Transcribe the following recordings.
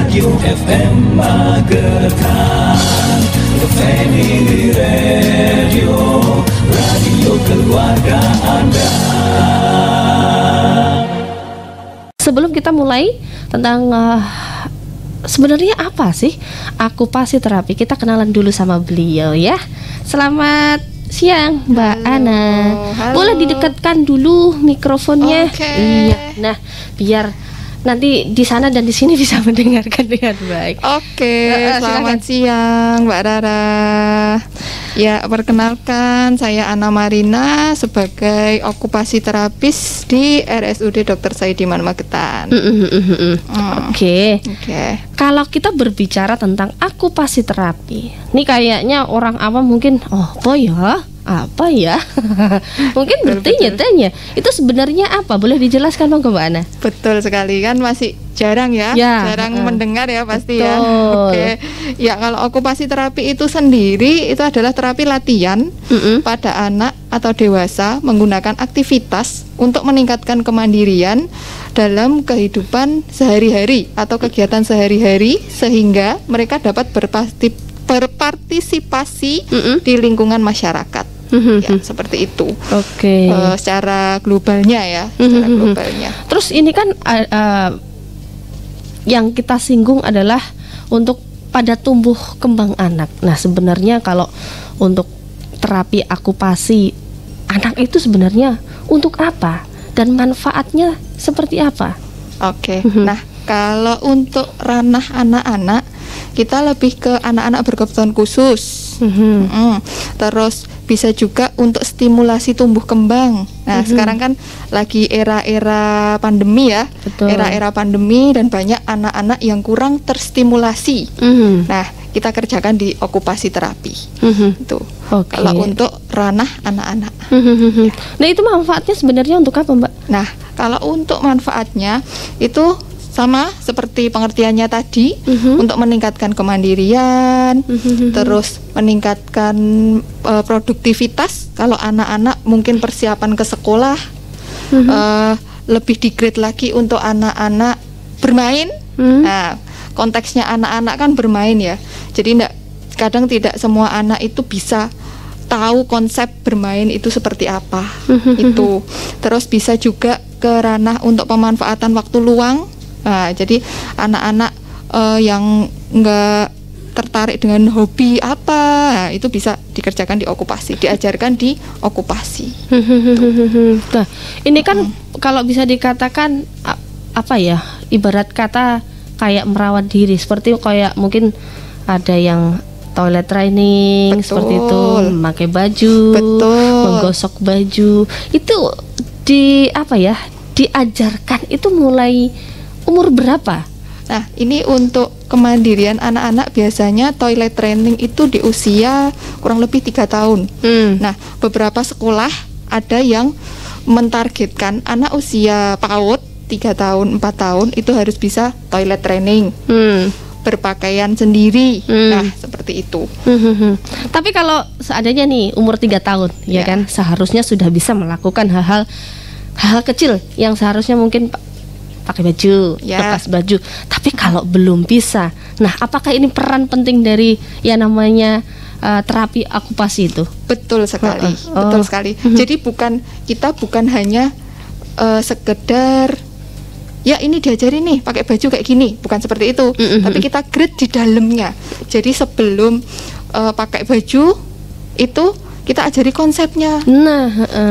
Radio FM Magetan, Family Radio, radio keluarga Anda. Sebelum kita mulai tentang sebenarnya apa sih akupasi terapi, kita kenalan dulu sama beliau ya. Selamat siang Mbak Ana. Halo. Boleh didekatkan dulu mikrofonnya. Okay. Iya. Nah, biar nanti di sana dan di sini bisa mendengarkan dengan baik. Oke, selamat siang Mbak Rara. Ya, perkenalkan saya Ana Marina sebagai okupasi terapis di RSUD Dr. Saidiman Magetan. Oke. Oke. Kalau kita berbicara tentang akupasi terapi, ini kayaknya orang awam mungkin, oh boy ya, apa ya? Mungkin bertanya-tanya, itu sebenarnya apa? Boleh dijelaskan dong ke Mbak Ana? Betul sekali, kan masih jarang ya, jarang mendengar ya pasti. Betul. Ya. Oke. Ya, kalau okupasi terapi itu sendiri itu adalah terapi latihan pada anak atau dewasa menggunakan aktivitas untuk meningkatkan kemandirian dalam kehidupan sehari-hari atau kegiatan sehari-hari sehingga mereka dapat berpartisipasi di lingkungan masyarakat. Ya, seperti itu. Oke. Secara globalnya ya, secara globalnya. Terus ini kan yang kita singgung adalah untuk pada tumbuh kembang anak. Nah, sebenarnya kalau untuk terapi akupasi anak itu sebenarnya untuk apa dan manfaatnya seperti apa? Oke. Nah, kalau untuk ranah anak-anak, kita lebih ke anak-anak berkebutuhan khusus. Terus bisa juga untuk stimulasi tumbuh kembang. Nah, sekarang kan lagi era-era pandemi ya. Betul. Era-era pandemi dan banyak anak-anak yang kurang terstimulasi. Nah, kita kerjakan di okupasi terapi. Itu. Oke. Kalau untuk ranah anak-anak. Nah, itu manfaatnya sebenarnya untuk apa, Mbak? Nah, kalau untuk manfaatnya itu sama seperti pengertiannya tadi, untuk meningkatkan kemandirian, terus meningkatkan produktivitas. Kalau anak-anak mungkin persiapan ke sekolah, lebih di-grade lagi untuk anak-anak bermain. Nah, konteksnya anak-anak kan bermain ya. Jadi kadang tidak semua anak itu bisa tahu konsep bermain itu seperti apa. Itu. Terus bisa juga ke ranah untuk pemanfaatan waktu luang. Nah, jadi anak-anak yang nggak tertarik dengan hobi apa, nah, itu bisa dikerjakan di okupasi, diajarkan di okupasi. Nah, ini kan kalau bisa dikatakan apa ya, ibarat kata kayak merawat diri, seperti kayak mungkin ada yang toilet training. Betul. Seperti itu, memakai baju, menggosok baju, itu diajarkan itu mulai umur berapa? Nah, ini untuk kemandirian anak-anak biasanya toilet training itu di usia kurang lebih 3 tahun. Nah, beberapa sekolah ada yang mentargetkan anak usia PAUD 3 tahun, 4 tahun itu harus bisa toilet training. Berpakaian sendiri. Nah, seperti itu. Tapi kalau seadanya nih umur 3 tahun, ya kan, seharusnya sudah bisa melakukan hal-hal kecil yang seharusnya mungkin pakai baju, lepas baju. Tapi kalau belum bisa, nah apakah ini peran penting dari yang namanya terapi akupasi itu? Betul sekali. Jadi kita bukan hanya sekedar ya ini diajari nih pakai baju kayak gini, bukan seperti itu. Tapi kita grade di dalamnya. Jadi sebelum pakai baju itu kita ajari konsepnya,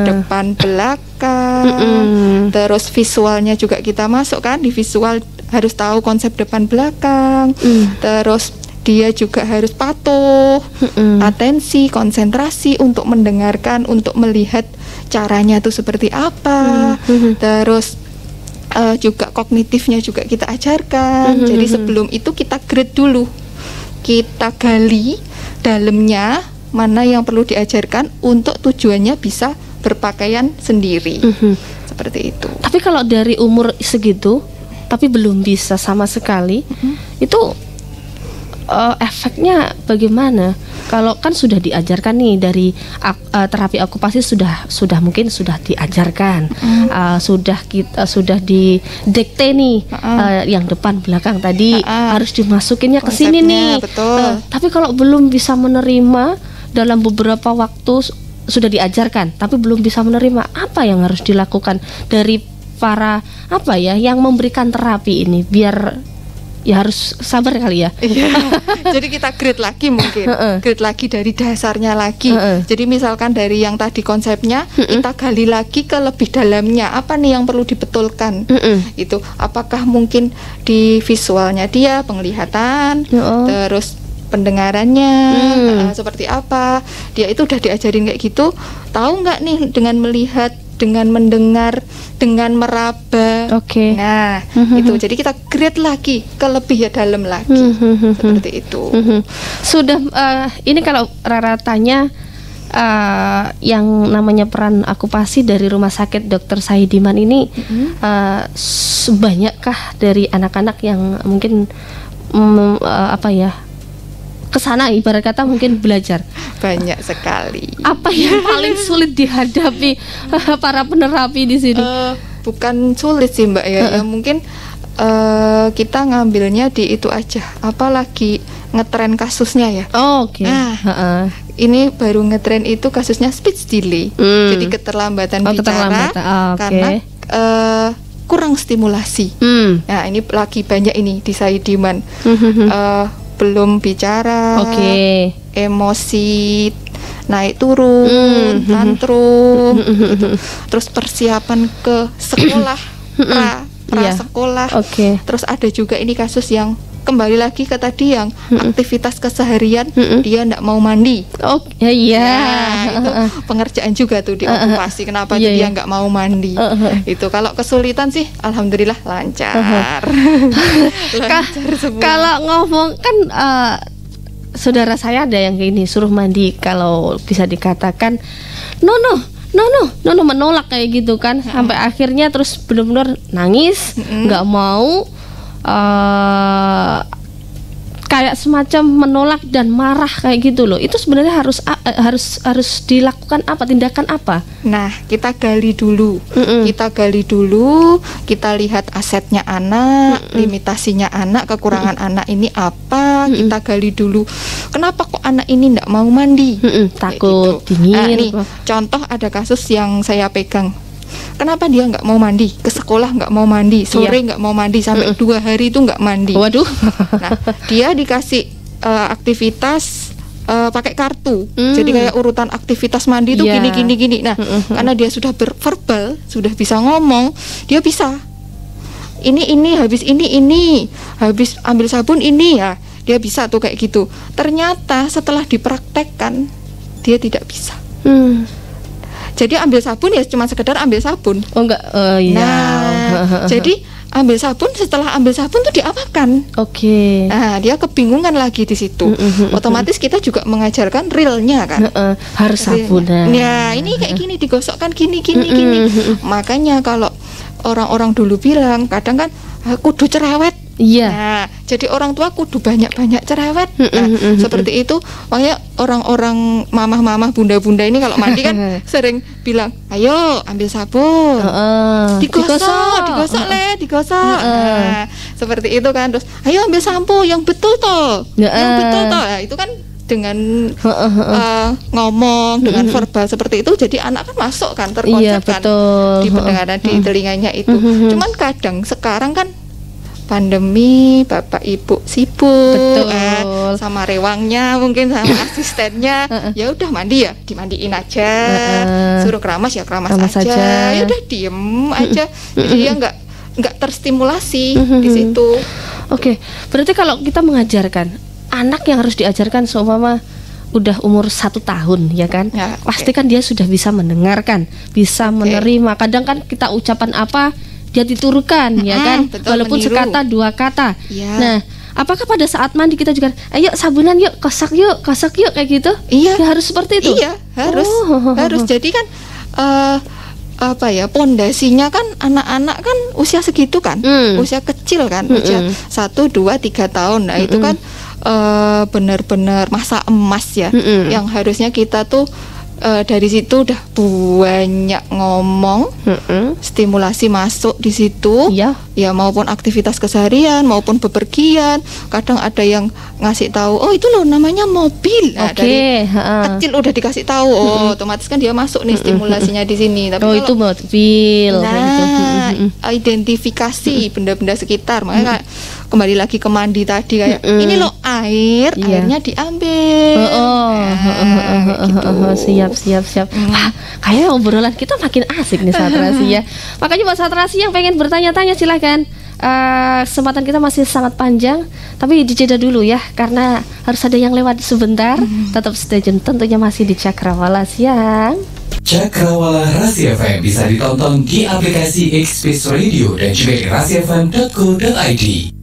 depan belakang, terus visualnya juga kita masukkan. Di visual harus tahu konsep depan belakang, terus dia juga harus patuh, atensi, konsentrasi untuk mendengarkan, untuk melihat caranya itu seperti apa, terus juga kognitifnya juga kita ajarkan. Jadi sebelum itu kita grade dulu, kita gali dalamnya mana yang perlu diajarkan untuk tujuannya bisa berpakaian sendiri. Seperti itu. Tapi kalau dari umur segitu tapi belum bisa sama sekali, itu efeknya bagaimana? Kalau kan sudah diajarkan nih dari terapi okupasi sudah mungkin sudah diajarkan, sudah didikte nih, yang depan belakang tadi harus dimasukinnya ke sini nih. Tapi kalau belum bisa menerima dalam beberapa waktu sudah diajarkan, tapi belum bisa menerima, apa yang harus dilakukan dari para yang memberikan terapi ini biar ya harus sabar kali ya. Jadi kita grade lagi mungkin, grade lagi dari dasarnya lagi. Jadi misalkan dari yang tadi konsepnya, kita gali lagi ke lebih dalamnya. Apa nih yang perlu dibetulkan? Itu apakah mungkin di visualnya dia, penglihatan, terus pendengarannya seperti apa? Dia itu udah diajarin kayak gitu. Tahu nggak nih dengan melihat, dengan mendengar, dengan meraba. Nah, itu. Jadi kita grade lagi ke lebih dalam lagi. Seperti itu. Sudah ini kalau Rara tanya yang namanya peran okupasi dari Rumah Sakit Dr. Saidiman ini banyakkah dari anak-anak yang mungkin kesana ibarat kata mungkin belajar? Banyak sekali. Apa yang paling sulit dihadapi para penerapi di sini? Bukan sulit sih Mbak ya, mungkin kita ngambilnya di itu aja. Apalagi ngetren kasusnya ya. Nah, ini baru ngetren itu kasusnya speech delay. Jadi keterlambatan bicara karena kurang stimulasi. Nah, ini lagi banyak ini di Saidiman. Belum bicara, emosi naik turun, tantrum, gitu. Terus persiapan ke sekolah, pra sekolah. Terus ada juga ini kasus yang kembali lagi ke tadi yang aktivitas keseharian dia nggak mau mandi. Itu pengerjaan juga tuh di okupasi. Kenapa dia nggak mau mandi? Itu kalau kesulitan sih, alhamdulillah lancar. Kalau ngomong kan saudara saya ada yang gini, suruh mandi, kalau bisa dikatakan no menolak kayak gitu kan, sampai akhirnya terus benar-benar nangis, nggak mau. Kayak semacam menolak dan marah kayak gitu loh. Itu sebenarnya harus dilakukan apa, tindakan apa? Nah, kita gali dulu. Kita lihat asetnya anak, limitasinya anak, kekurangan anak ini apa, kita gali dulu. Kenapa kok anak ini enggak mau mandi? Takut gitu. dingin. Nih, contoh ada kasus yang saya pegang. Kenapa dia nggak mau mandi? Ke sekolah nggak mau mandi, sore nggak mau mandi, sampai 2 hari itu nggak mandi. Waduh. Nah, dia dikasih aktivitas pakai kartu. Jadi kayak urutan aktivitas mandi itu gini. Nah, karena dia sudah verbal, sudah bisa ngomong, dia bisa. Ini habis ini, habis ambil sabun ini ya. Dia bisa tuh kayak gitu. Ternyata setelah dipraktekkan dia tidak bisa. Jadi ambil sabun ya cuma sekedar ambil sabun. Nah, jadi ambil sabun, setelah ambil sabun tuh diapakan? Nah, dia kebingungan lagi di situ. Otomatis kita juga mengajarkan realnya kan. Harus sabun. Ya, ini kayak gini digosokkan gini. Makanya kalau orang-orang dulu bilang kadang kan kudu cerewet. Nah, jadi orang tua kudu banyak-banyak cerewet. Nah, seperti itu. Makanya orang-orang mamah-mamah, bunda-bunda ini kalau mandi kan sering bilang, "Ayo ambil sabun, digosok. Nah, seperti itu kan. Terus, "Ayo ambil sampo yang betul toh." Nah, itu kan dengan ngomong, dengan verbal seperti itu, jadi anak kan masuk kan, terkonsep kan di pendengaran, di telinganya itu. Cuman kadang sekarang kan pandemi, bapak ibu sibuk, sama rewangnya mungkin sama asistennya, ya udah mandi ya dimandiin aja, suruh keramas ya keramas aja, ya udah diem aja, jadi dia nggak terstimulasi di situ. Berarti kalau kita mengajarkan anak yang harus diajarkan seumpama udah umur 1 tahun ya kan, pasti kan dia sudah bisa mendengarkan, bisa menerima. Kadang kan kita ucapan apa dia diturukan ya kan, walaupun meniru. Sekata 2 kata. Nah, apakah pada saat mandi kita juga ayo sabunan yuk, kosok yuk kayak gitu? Ya, harus seperti itu. Iya, harus. Jadi kan pondasinya kan anak-anak kan usia segitu kan, usia kecil kan, usia 1, 2, 3 tahun. Nah, itu kan benar-benar masa emas ya, yang harusnya kita tuh dari situ udah banyak ngomong, stimulasi masuk di situ, ya maupun aktivitas keseharian maupun bepergian. Kadang ada yang ngasih tahu, oh itu loh namanya mobil. Nah, dari kecil udah dikasih tahu, otomatis kan dia masuk nih stimulasinya di sini. Tapi itu mobil. Nah, identifikasi benda-benda sekitar, makanya kembali lagi ke mandi tadi kayak ini loh airnya diambil. Gitu. Siap. Kayaknya obrolan kita makin asik nih Sahabat Terasi ya. Makanya buat Sahabat Terasi yang pengen bertanya-tanya silakan. Kesempatan kita masih sangat panjang, tapi dijeda dulu ya karena harus ada yang lewat sebentar. Tetap stay tune, tentunya masih di Cakrawala Siang. Cakrawala Rasi FM bisa ditonton di aplikasi X-Space Radio dan juga di rasifm.co.id.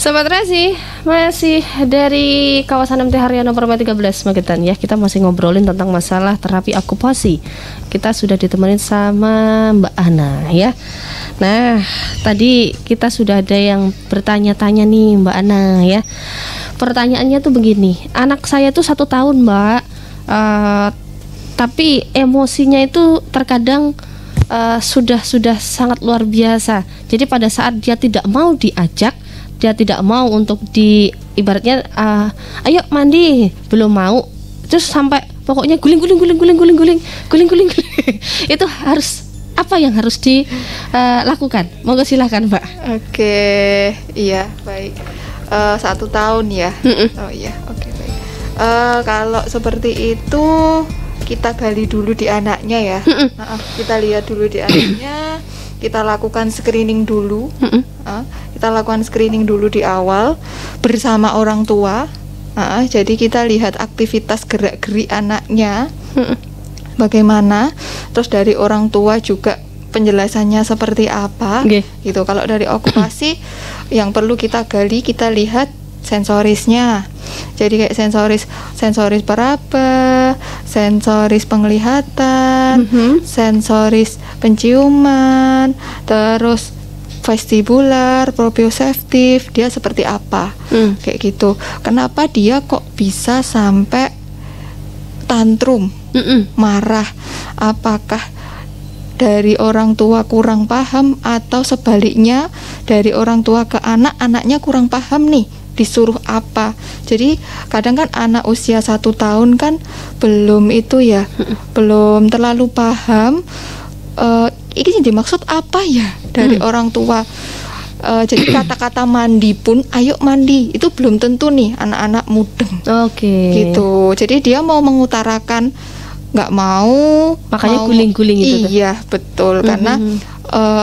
Sobat Rasi, masih dari kawasan MT Haryono Permai 13 Magetan ya. Kita masih ngobrolin tentang masalah terapi okupasi. Kita sudah ditemenin sama Mbak Ana ya. Nah, tadi kita sudah ada yang bertanya-tanya nih Mbak Ana ya. Pertanyaannya tuh begini, anak saya tuh 1 tahun Mbak, tapi emosinya itu terkadang sudah sangat luar biasa. Jadi pada saat dia tidak mau diajak, dia tidak mau untuk ibaratnya ayo mandi, belum mau, terus sampai pokoknya guling. Itu harus apa yang harus dilakukan? Monggo silakan Mbak. Oke, iya baik. 1 tahun ya. Oh iya, oke baik. Kalau seperti itu kita gali dulu di anaknya ya. Kita lihat dulu di anaknya. Kita lakukan screening dulu. Kita lakukan screening dulu di awal bersama orang tua. Jadi kita lihat aktivitas gerak-gerik anaknya bagaimana. Terus dari orang tua juga penjelasannya seperti apa, gitu. Kalau dari okupasi yang perlu kita gali, kita lihat sensorisnya. Jadi kayak sensoris peraba, sensoris penglihatan, sensoris penciuman, terus vestibular, proprioseptif, dia seperti apa, kayak gitu. Kenapa dia kok bisa sampai tantrum, marah? Apakah dari orang tua kurang paham atau sebaliknya dari orang tua ke anak, anaknya kurang paham nih, disuruh apa? Jadi kadang kan anak usia 1 tahun kan belum itu ya, belum terlalu paham ini dimaksud apa ya dari orang tua. Jadi kata-kata mandi pun, ayo mandi, itu belum tentu nih anak-anak mudeng. Gitu. Jadi dia mau mengutarakan nggak mau, makanya guling-guling itu. Iya betul, karena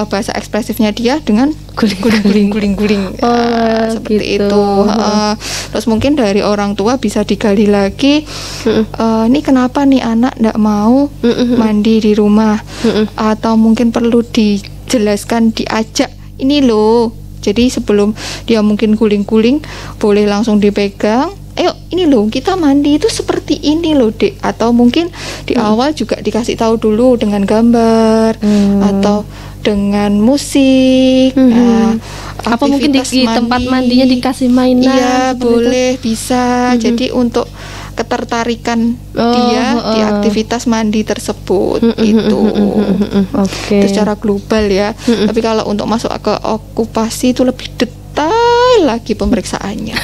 bahasa ekspresifnya dia dengan guling-guling seperti gitu. itu. Terus mungkin dari orang tua bisa digali lagi, ini kenapa nih anak nggak mau mandi di rumah, atau mungkin perlu dijelaskan, diajak, ini loh. Jadi sebelum dia mungkin guling-guling, boleh langsung dipegang, ayo ini loh kita mandi itu seperti ini loh Dek. Atau mungkin di awal juga dikasih tahu dulu dengan gambar atau dengan musik. Apa mungkin di tempat mandinya dikasih mainan? Iya boleh itu. Bisa. Jadi untuk ketertarikan dia di aktivitas mandi tersebut itu. Itu secara global ya. Tapi kalau untuk masuk ke okupasi itu lebih detail lagi pemeriksaannya.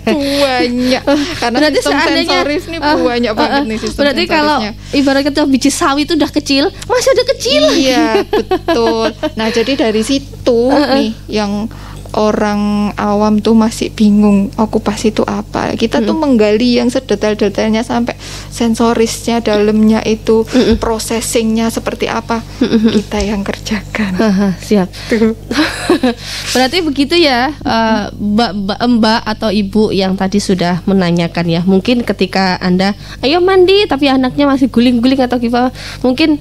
Banyak. Karena berarti sistem sensoris nih banyak banget nih sistem berarti sensorisnya. Kalau ibaratnya biji sawi itu udah kecil, masih ada kecil. Iya, betul. Nah, jadi dari situ nih yang orang awam tuh masih bingung okupasi itu apa. Kita tuh menggali yang sedetail-detailnya sampai sensorisnya dalamnya itu, processingnya seperti apa, kita yang kerjakan. Siap. Berarti begitu ya, mbak atau ibu yang tadi sudah menanyakan ya. Mungkin ketika Anda ayo mandi tapi anaknya masih guling-guling atau gimana, mungkin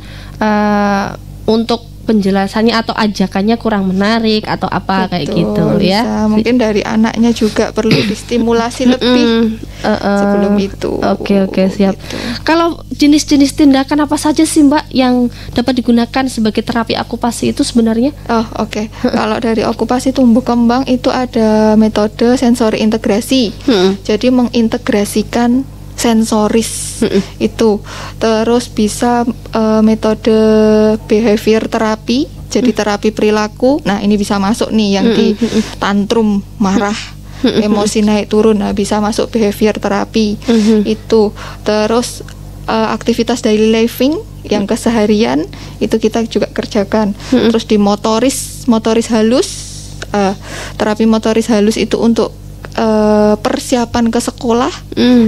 untuk penjelasannya atau ajakannya kurang menarik atau apa. Betul, kayak gitu bisa. ya. Mungkin dari anaknya juga perlu distimulasi lebih sebelum itu. Oke, siap. Gitu. Kalau jenis-jenis tindakan apa saja sih Mbak yang dapat digunakan sebagai terapi okupasi itu sebenarnya? Oke. Kalau dari okupasi tumbuh kembang itu ada metode sensori integrasi. Jadi mengintegrasikan sensoris itu. Terus bisa metode behavior terapi, jadi terapi perilaku. Nah, ini bisa masuk nih yang di tantrum, marah, emosi naik turun. Nah, bisa masuk behavior terapi itu. Terus aktivitas daily living yang keseharian itu kita juga kerjakan. Terus di motoris halus, terapi motoris halus itu untuk persiapan ke sekolah.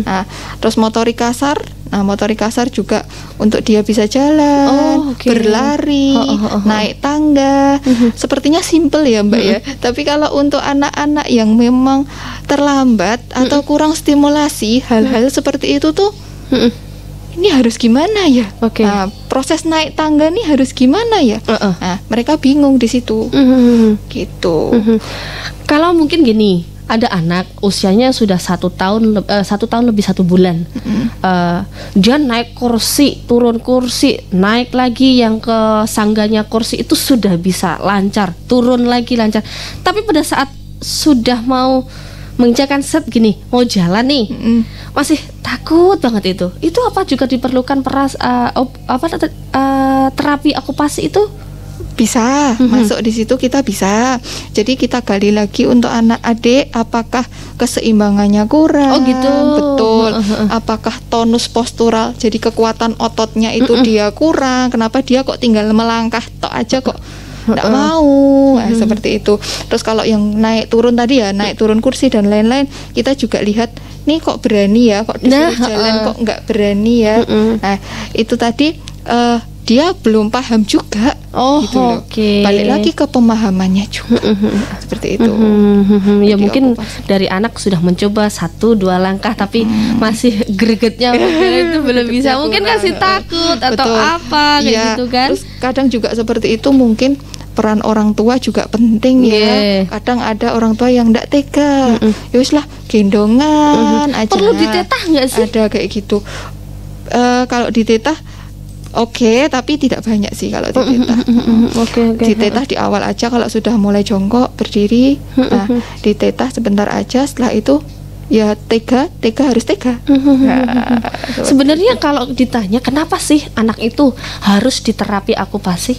Nah, terus motorik kasar. Nah, motorik kasar juga untuk dia bisa jalan, berlari, naik tangga. Sepertinya simple ya Mbak ya. Tapi kalau untuk anak-anak yang memang terlambat atau kurang stimulasi, hal-hal seperti itu tuh ini harus gimana ya? Nah, proses naik tangga nih harus gimana ya? Nah, mereka bingung di situ. Gitu. Kalau mungkin gini, ada anak usianya sudah 1 tahun lebih 1 bulan. Dia naik kursi, turun kursi, naik lagi yang ke sangganya kursi itu sudah bisa lancar, turun lagi lancar. Tapi pada saat sudah mau menginjakan set gini, mau jalan nih, masih takut banget itu. Itu apa juga diperlukan terapi okupasi itu? Bisa masuk di situ, kita bisa. Jadi kita gali lagi untuk anak adik, apakah keseimbangannya kurang? Oh gitu. Betul. Apakah tonus postural, jadi kekuatan ototnya itu dia kurang? Kenapa dia kok tinggal melangkah tok aja kok nggak mau? Nah, seperti itu. Terus kalau yang naik turun tadi ya, naik turun kursi dan lain-lain, kita juga lihat nih kok berani ya, kok disuruh jalan kok nggak berani ya. Nah, itu tadi dia belum paham juga. Gitu loh. Balik lagi ke pemahamannya juga. Seperti itu. Ya mungkin dari anak sudah mencoba 1-2 langkah tapi masih gregetnya itu belum bisa. Mungkin kasih takut atau apa kayak gitu kan. Terus kadang juga seperti itu, mungkin peran orang tua juga penting ya. Kadang ada orang tua yang enggak tega. Ya wis lah, gendongan aja. Perlu ditetah nggak sih? Ada kayak gitu. Kalau ditetah tapi tidak banyak sih kalau ditetah. Ditetah di awal aja, kalau sudah mulai jongkok berdiri, nah ditetah sebentar aja. Setelah itu ya tega harus tega. Sebenarnya kalau ditanya kenapa sih anak itu harus diterapi okupasi,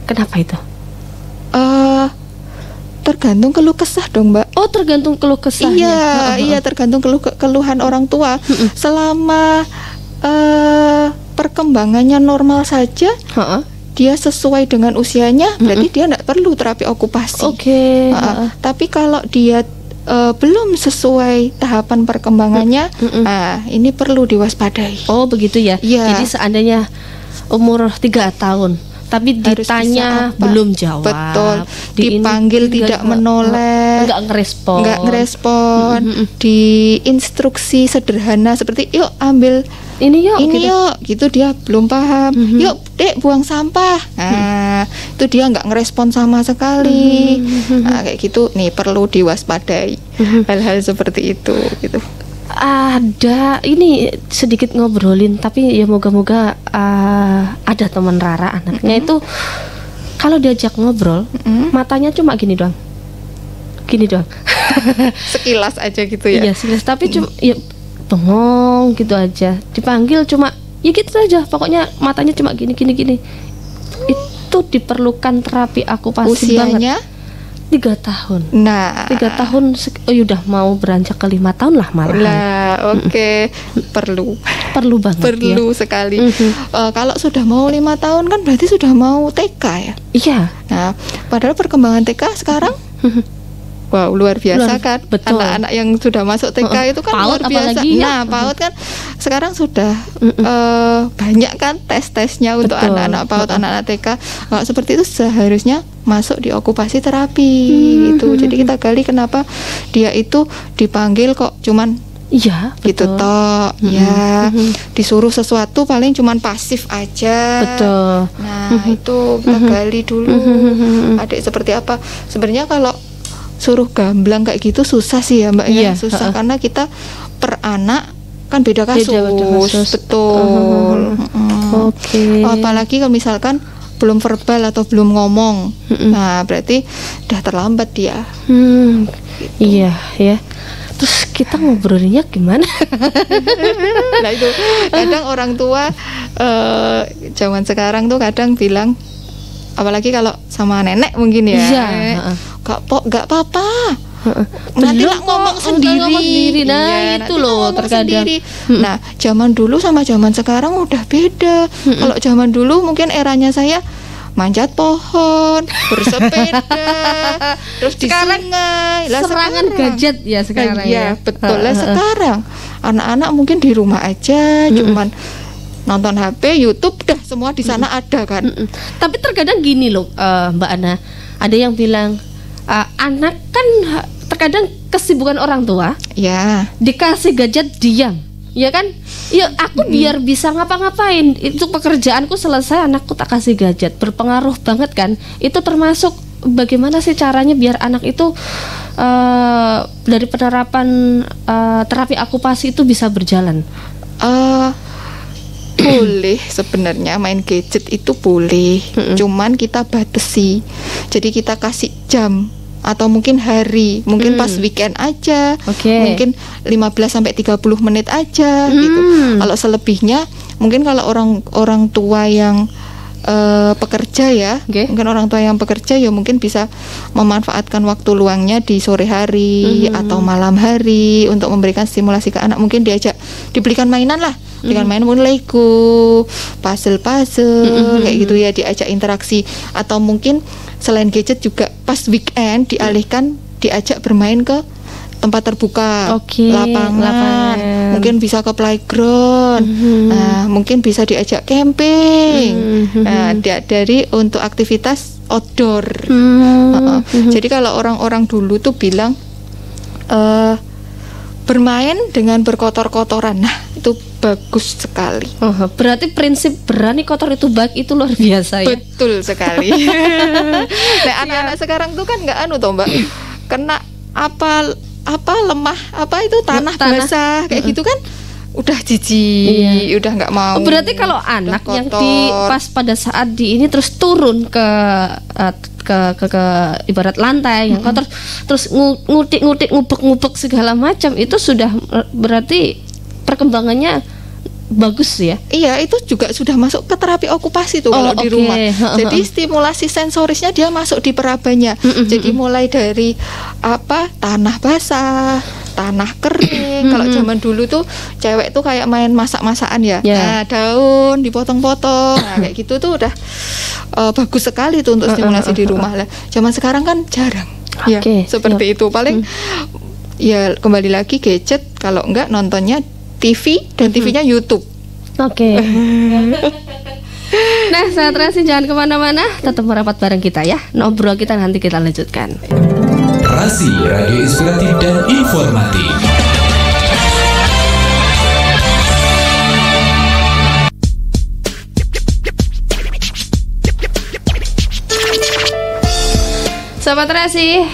kenapa itu? Tergantung keluh kesah dong Mbak. Oh, tergantung keluh kesahnya. Iya, tergantung keluhan orang tua. Selama perkembangannya normal saja, dia sesuai dengan usianya, berarti dia tidak perlu terapi okupasi. Tapi kalau dia belum sesuai tahapan perkembangannya, ini perlu diwaspadai. Oh begitu ya. Jadi seandainya umur 3 tahun tapi ditanya belum jawab, betul, dipanggil tidak menoleh, nggak ngerespon, diinstruksi sederhana seperti yuk ambil ini yuk, gitu dia belum paham. Yuk dek buang sampah, nah itu dia nggak ngerespon sama sekali. Nah kayak gitu nih perlu diwaspadai hal-hal seperti itu gitu. Ada ini sedikit ngobrolin, tapi ya moga-moga ada teman Rara anaknya itu kalau diajak ngobrol matanya cuma gini doang sekilas aja gitu ya. Iya sekilas, tapi cuma ya bengong gitu aja. Dipanggil cuma ya gitu aja, pokoknya matanya cuma gini. Itu diperlukan terapi okupasi. Usianya banget. 3 tahun. Nah, 3 tahun udah mau beranjak ke 5 tahun lah malahan. Perlu banget. Ya. Sekali. Kalau sudah mau 5 tahun kan berarti sudah mau TK ya. Iya. Nah, padahal perkembangan TK sekarang wow, luar biasa kan. Betul. Anak-anak yang sudah masuk TK itu kan PAUD luar biasa. Apalagi, ya. Nah, PAUD kan sekarang sudah banyak kan tes-tesnya untuk anak-anak PAUD, anak-anak TK. Kalau seperti itu seharusnya masuk di okupasi terapi gitu. Jadi kita gali kenapa dia itu dipanggil kok cuman Iya, gitu toh. Ya, disuruh sesuatu paling cuman pasif aja. Betul. Nah, itu kita gali dulu. Adik seperti apa? Sebenarnya kalau suruh gamblang kayak gitu susah sih ya, Mbak. Iya, susah karena kita per anak kan beda kasus. Beda kasus. Betul. Oke. Apalagi kalau misalkan belum verbal atau belum ngomong. Nah, berarti udah terlambat dia. Iya, ya. Terus kita ngobrolinnya gimana? Nah itu kadang orang tua zaman sekarang tuh kadang bilang, apalagi kalau sama nenek mungkin ya, gak apa-apa, nanti lah ngomong sendiri. Nah itu loh terkadang. Nah zaman dulu sama zaman sekarang udah beda. Kalau zaman dulu mungkin eranya saya manjat pohon, bersepeda, terus di sungai. Serangan gadget ya sekarang. Iya, betul lah sekarang. Anak-anak mungkin di rumah aja, cuman nonton HP, YouTube, dah semua di sana ada kan. Tapi terkadang gini loh, Mbak Ana, ada yang bilang anak kan terkadang kesibukan orang tua, ya dikasih gadget diam. Ya kan, ya aku biar bisa ngapa-ngapain, itu pekerjaanku selesai, anakku tak kasih gadget, berpengaruh banget kan. Itu termasuk bagaimana sih caranya biar anak itu dari penerapan terapi okupasi itu bisa berjalan. Boleh sebenarnya main gadget itu boleh, cuman kita batasi. Jadi kita kasih jam atau mungkin hari, mungkin pas weekend aja, mungkin 15-30 menit aja gitu. Kalau selebihnya mungkin kalau orang tua yang pekerja ya, mungkin orang tua yang bekerja ya mungkin bisa memanfaatkan waktu luangnya di sore hari atau malam hari untuk memberikan stimulasi ke anak. Mungkin dibelikan mainan lah, belikan mainan mungkin Lego, puzzle kayak gitu ya, diajak interaksi. Atau mungkin selain gadget juga pas weekend diajak bermain ke tempat terbuka, lapangan, mungkin bisa ke playground, mungkin bisa diajak camping, dari untuk aktivitas outdoor. Jadi kalau orang-orang dulu tuh bilang bermain dengan berkotor-kotoran, nah itu bagus sekali. Berarti prinsip berani kotor itu baik itu luar biasa ya. Betul sekali. Nah anak-anak sekarang tuh kan nggak toh Mbak, kena apa lemah apa itu tanah basah kayak gitu kan udah jijik, udah nggak mau. Berarti kalau anak yang pas pada saat ini terus turun ke ibarat lantai yang kotor, terus ngutik ngubek segala macam, itu sudah berarti perkembangannya bagus ya. Iya, itu juga sudah masuk ke terapi okupasi tuh kalau di rumah. Jadi stimulasi sensorisnya dia masuk di perabanya. Jadi mulai dari tanah basah, tanah kering. Kalau zaman dulu tuh cewek tuh kayak main masak-masakan ya. Nah, daun dipotong-potong. Nah, kayak gitu tuh udah bagus sekali tuh untuk stimulasi di rumah lah. Zaman sekarang kan jarang. Ya, seperti itu. Paling ya kembali lagi gadget, kalau enggak nontonnya TV dan TV-nya YouTube. Nah, saat Rasi jangan kemana-mana, tetap merapat bareng kita ya. Ngobrol kita nanti kita lanjutkan. Rasi, radio inspiratif dan informatif. Sahabat Rasi,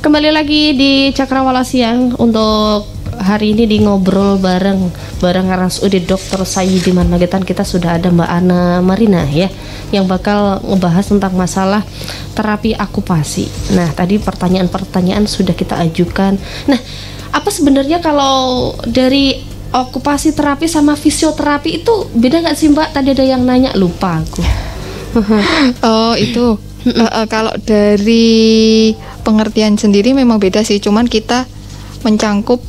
kembali lagi di Cakrawala Siang untuk hari ini di ngobrol bareng RSUD Dr. Sayyidiman Magetan. Kita sudah ada Mbak Ana Marina ya, yang bakal ngebahas tentang masalah terapi okupasi. Nah, tadi pertanyaan-pertanyaan sudah kita ajukan. Nah, apa sebenarnya kalau dari okupasi terapi sama fisioterapi itu beda nggak sih Mbak? Tadi ada yang nanya, lupa aku. Itu kalau dari pengertian sendiri memang beda sih, cuman kita mencangkup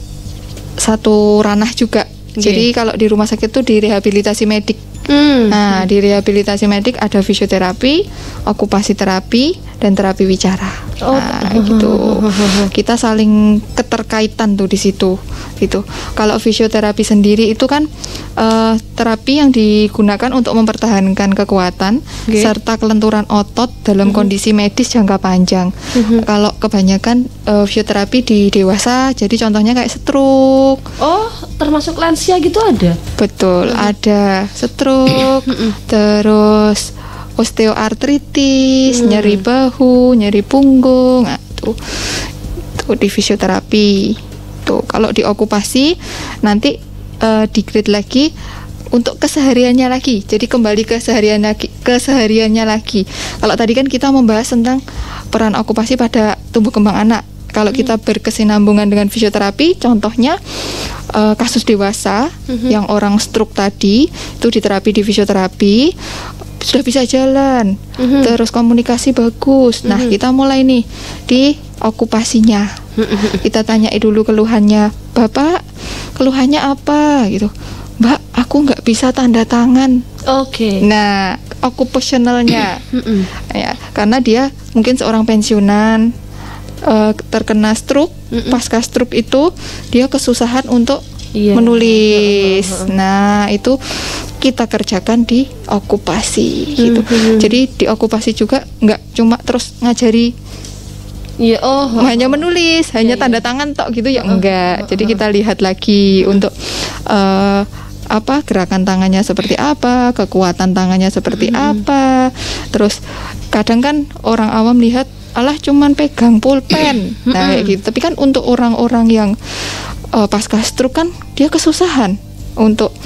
satu ranah juga. Jadi kalau di rumah sakit itu di rehabilitasi medik. Nah, di rehabilitasi medik ada fisioterapi, okupasi terapi, dan terapi wicara. Gitu. Kita saling keterkaitan tuh di situ. Gitu. Kalau fisioterapi sendiri itu kan terapi yang digunakan untuk mempertahankan kekuatan serta kelenturan otot dalam kondisi medis jangka panjang. Kalau kebanyakan fisioterapi di dewasa, jadi contohnya kayak stroke. Oh, termasuk lansia gitu ada? Betul, ada stroke, terus osteoartritis, nyeri bahu, nyeri punggung, tuh di fisioterapi. Tuh kalau di okupasi nanti di-grade lagi untuk kesehariannya lagi. Jadi kembali kesehariannya lagi. Kalau tadi kan kita membahas tentang peran okupasi pada tumbuh kembang anak. Kalau kita berkesinambungan dengan fisioterapi, contohnya kasus dewasa yang orang stroke tadi itu diterapi di fisioterapi, sudah bisa jalan, terus komunikasi bagus. Nah, kita mulai nih di okupasinya. Kita tanyai dulu keluhannya, Bapak, keluhannya apa gitu. Mbak, aku nggak bisa tanda tangan. Nah, okupasionalnya, ya, karena dia mungkin seorang pensiunan, terkena stroke, pasca stroke itu dia kesusahan untuk menulis. Nah, itu kita kerjakan di okupasi gitu. Jadi di okupasi juga nggak cuma terus ngajari hanya menulis, hanya tanda tangan tok gitu ya, enggak. Jadi kita lihat lagi untuk gerakan tangannya seperti apa, kekuatan tangannya seperti apa. Terus kadang kan orang awam lihat alah cuman pegang pulpen. Nah, kayak gitu. Tapi kan untuk orang-orang yang pasca stroke kan dia kesusahan untuk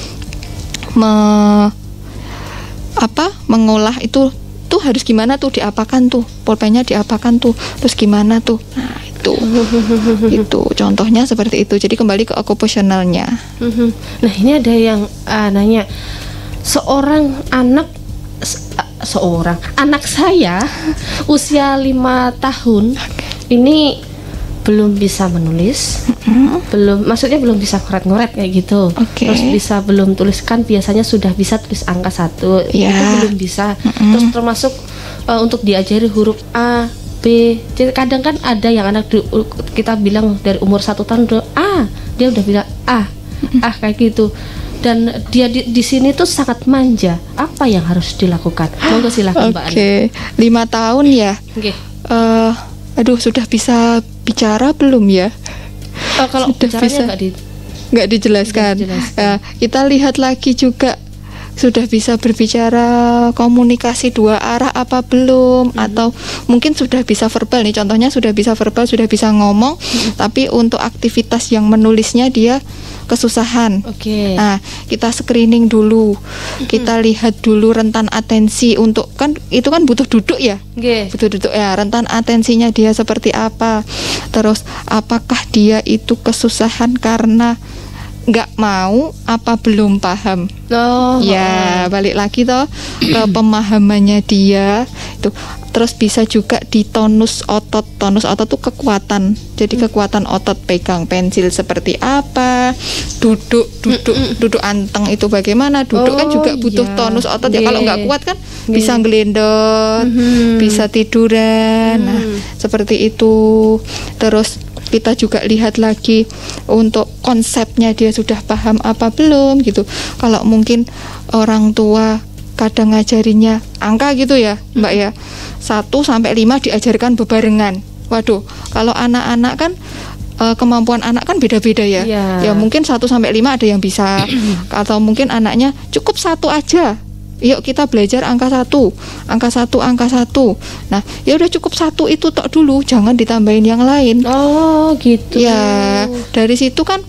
mengolah itu tuh harus gimana tuh, diapakan tuh pulpennya, diapakan tuh, terus gimana tuh. Nah, itu contohnya seperti itu. Jadi kembali ke okupasionalnya. Nah, ini ada yang nanya, seorang anak saya usia 5 tahun ini belum bisa menulis, belum bisa ngoret-ngoret kayak gitu. Terus belum tuliskan, biasanya sudah bisa tulis angka 1, itu belum bisa. Terus termasuk untuk diajari huruf A, B. Jadi kadang kan ada yang anak kita bilang dari umur 1 tahun dia udah bilang A kayak gitu. Dan dia di sini tuh sangat manja. Apa yang harus dilakukan? Monggo silakan Mbak Ani. 5 tahun ya. Sudah bisa bicara belum ya? Kalau bicaranya nggak dijelaskan. Kita lihat lagi juga, sudah bisa berbicara komunikasi 2 arah apa belum, atau mungkin sudah bisa verbal nih, contohnya sudah bisa verbal, sudah bisa ngomong, tapi untuk aktivitas yang menulisnya dia kesusahan. Nah, kita screening dulu, kita lihat dulu rentan atensi, untuk kan itu kan butuh duduk ya, butuh duduk ya, rentan atensinya dia seperti apa, terus apakah dia itu kesusahan karena nggak mau apa belum paham. Balik lagi toh ke pemahamannya dia itu. Terus bisa juga di tonus otot tuh kekuatan. Jadi kekuatan otot pegang pensil seperti apa, duduk anteng itu bagaimana, duduk kan juga butuh tonus otot ya. Kalau nggak kuat kan bisa ngelendot, bisa tiduran. Nah, seperti itu. Terus kita juga lihat lagi untuk konsepnya, dia sudah paham apa belum gitu. Kalau mungkin orang tua kadang ngajarinya angka gitu ya Mbak ya, 1 sampai 5 diajarkan bebarengan. Waduh, kalau anak-anak kan kemampuan anak kan beda-beda ya. Ya mungkin 1 sampai 5 ada yang bisa atau mungkin anaknya cukup 1 aja. Yuk kita belajar angka 1. Nah, ya udah cukup 1 itu tok dulu, jangan ditambahin yang lain. Gitu. Ya, dari situ kan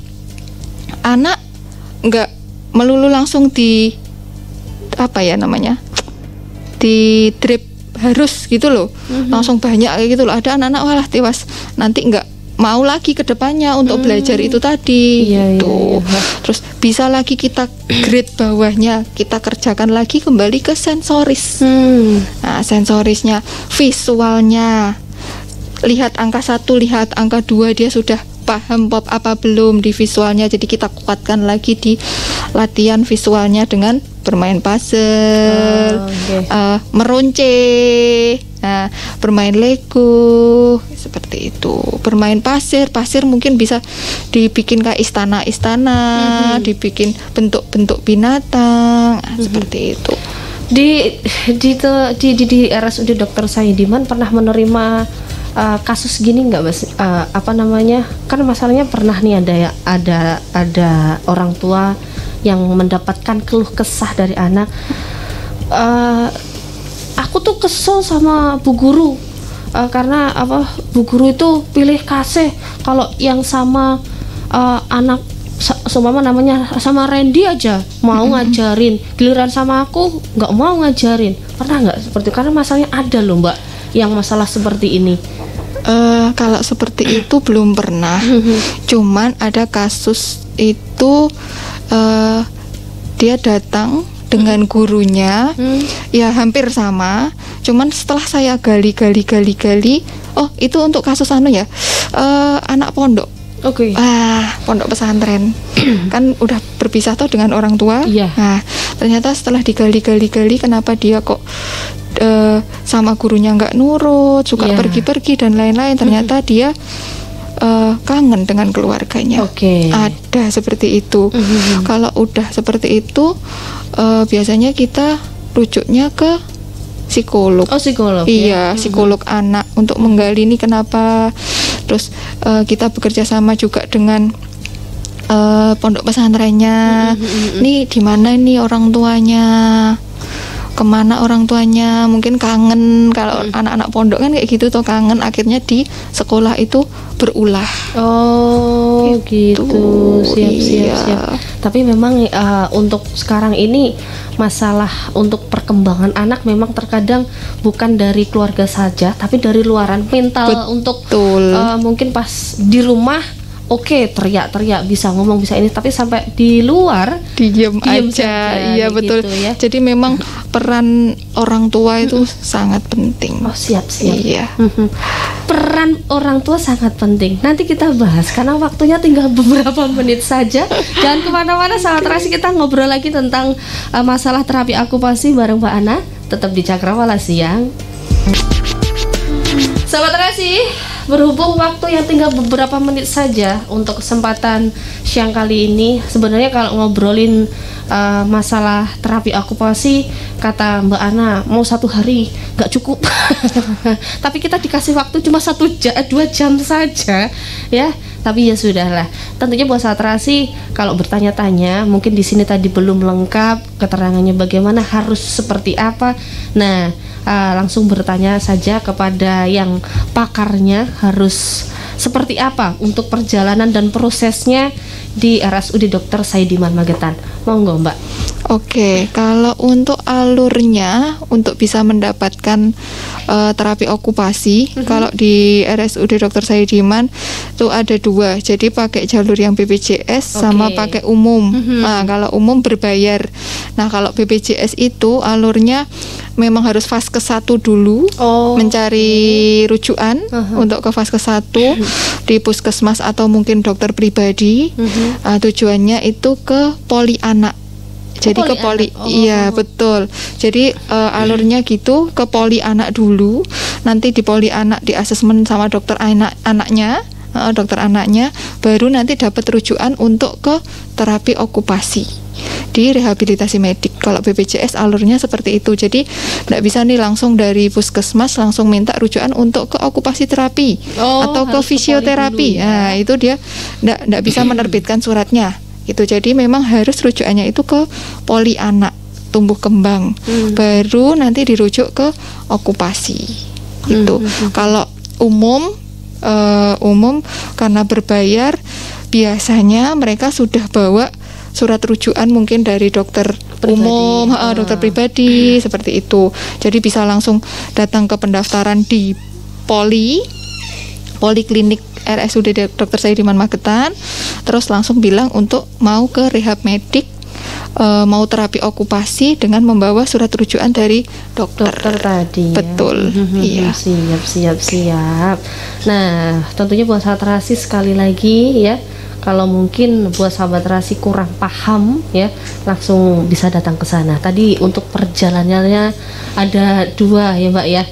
anak nggak melulu langsung di di drip harus gitu loh, langsung banyak kayak gitu loh. Ada anak-anak walah tewas, nanti nggak mau lagi ke depannya untuk belajar itu tadi. Terus bisa lagi kita grade bawahnya, kita kerjakan lagi kembali ke sensoris. Nah, sensorisnya, visualnya, lihat angka 1, lihat angka 2, dia sudah paham apa belum di visualnya. Jadi kita kuatkan lagi di latihan visualnya dengan bermain puzzle, meruncing, bermain Lego, seperti itu. Bermain pasir mungkin bisa dibikin kayak istana-istana, dibikin bentuk-bentuk binatang, seperti itu. Di RSUD Dr. Saidiman pernah menerima kasus gini nggak, Mas? Kan masalahnya pernah nih ada orang tua yang mendapatkan keluh kesah dari anak. Aku tuh kesel sama bu guru karena bu guru itu pilih kasih kalau yang sama anak sama Randy aja mau ngajarin, giliran sama aku nggak mau ngajarin. Pernah nggak seperti itu? Karena masalahnya ada loh, Mbak, yang masalah seperti ini. Kalau seperti itu belum pernah. Cuman ada kasus itu dia datang dengan gurunya, ya hampir sama. Cuman setelah saya gali, oh itu untuk kasus anak pondok. Oke. Pondok pesantren kan udah berpisah tuh dengan orang tua. Iya. Nah, ternyata setelah digali, kenapa dia kok sama gurunya nggak nurut, suka pergi-pergi dan lain-lain. Ternyata dia kangen dengan keluarganya. Ada seperti itu. Kalau udah seperti itu, biasanya kita rujuknya ke psikolog. Psikolog. Iya, psikolog anak untuk menggali ini kenapa. Terus kita bekerja sama juga dengan pondok pesantrennya. Nih di mana ini orang tuanya? Kemana orang tuanya? Mungkin kangen. Kalau anak-anak pondok kan kayak gitu tuh, kangen. Akhirnya di sekolah itu berulah. Gitu. Siap. Tapi memang untuk sekarang ini masalah untuk perkembangan anak memang terkadang bukan dari keluarga saja, tapi dari luaran mental. Betul. Untuk mungkin pas di rumah teriak-teriak, bisa ngomong, bisa ini, tapi sampai di luar diem aja. Iya betul. Gitu, ya. Jadi memang peran orang tua itu sangat penting. Siap. Iya. Peran orang tua sangat penting. Nanti kita bahas karena waktunya tinggal beberapa menit saja. Jangan kemana-mana, sahabat Rasi, kita ngobrol lagi tentang masalah terapi akupasi bareng Mbak Ana. Tetap di Cakrawala Siang. Sahabat Rasi, berhubung waktu yang tinggal beberapa menit saja untuk kesempatan siang kali ini, sebenarnya kalau ngobrolin masalah terapi akupasi, kata Mbak Ana mau 1 hari nggak cukup. Tapi kita dikasih waktu cuma 2 jam saja, ya. Tapi ya sudahlah. Tentunya buat sahabat Rasi, kalau bertanya-tanya, mungkin di sini tadi belum lengkap keterangannya bagaimana, harus seperti apa. Nah, langsung bertanya saja kepada yang pakarnya, harus seperti apa untuk perjalanan dan prosesnya di RSUD Dr. Saidiman Magetan. Monggo, Mbak. Oke, kalau untuk alurnya untuk bisa mendapatkan terapi okupasi, kalau di RSUD Dr. Saidiman itu ada 2. Jadi pakai jalur yang BPJS sama pakai umum. Nah, kalau umum berbayar. Nah, kalau BPJS itu alurnya memang harus Vaskes 1 dulu, mencari rujukan untuk ke Vaskes 1 di puskesmas atau mungkin dokter pribadi. Tujuannya itu ke poli anak. Jadi ke poli, iya betul. Jadi alurnya gitu, ke poli anak dulu. Nanti di poli anak di asesmen sama dokter anaknya, baru nanti dapat rujukan untuk ke terapi okupasi di rehabilitasi medik. Kalau BPJS alurnya seperti itu. Jadi tidak bisa nih langsung dari puskesmas langsung minta rujukan untuk ke okupasi terapi atau ke fisioterapi. Nah, itu dia tidak bisa menerbitkan suratnya. Gitu. Jadi memang harus rujukannya itu ke poli anak tumbuh kembang, baru nanti dirujuk ke okupasi. Gitu. Kalau umum karena berbayar, biasanya mereka sudah bawa surat rujukan mungkin dari dokter umum, dokter pribadi, seperti itu. Jadi bisa langsung datang ke pendaftaran di Poliklinik RSUD Dr. Saidiman Magetan, terus langsung bilang untuk mau ke rehab medik, mau terapi okupasi dengan membawa surat rujukan dari dokter tadi. Betul. Iya. Siap. Nah, tentunya buat sahabat Rasi sekali lagi ya, kalau mungkin buat sahabat Rasi kurang paham ya, langsung bisa datang ke sana. Tadi untuk perjalanannya ada 2 ya Mbak ya,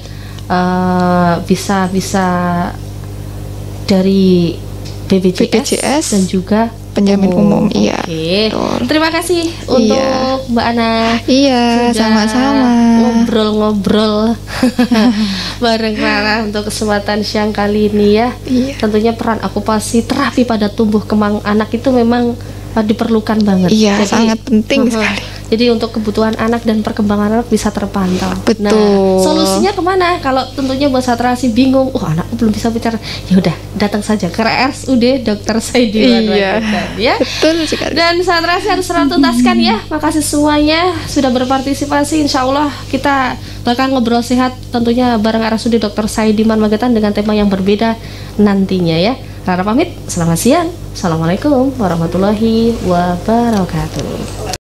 bisa dari BPJS dan juga penjamin umum. Iya. Oke. Terima kasih untuk Mbak Ana. Iya, sama-sama. Ngobrol-ngobrol bareng Rara untuk kesempatan siang kali ini ya. Iya. Tentunya peran okupasi terapi pada tumbuh kembang anak itu memang diperlukan banget. Iya, jadi, sangat penting sekali. Jadi untuk kebutuhan anak dan perkembangan anak bisa terpantau. Betul. Nah, solusinya kemana? Kalau tentunya buat satrasi bingung, anakku belum bisa bicara, ya udah datang saja ke RSUD Dr. Saidiman. Iya. Ya. Betul sekali. Dan satrasi harus selalu tuntaskan ya. Makasih semuanya sudah berpartisipasi. Insya Allah kita bakal ngobrol sehat tentunya bareng RSUD Dr. Saidiman Magetan dengan tema yang berbeda nantinya ya. Rara pamit. Selamat siang. Assalamualaikum warahmatullahi wabarakatuh.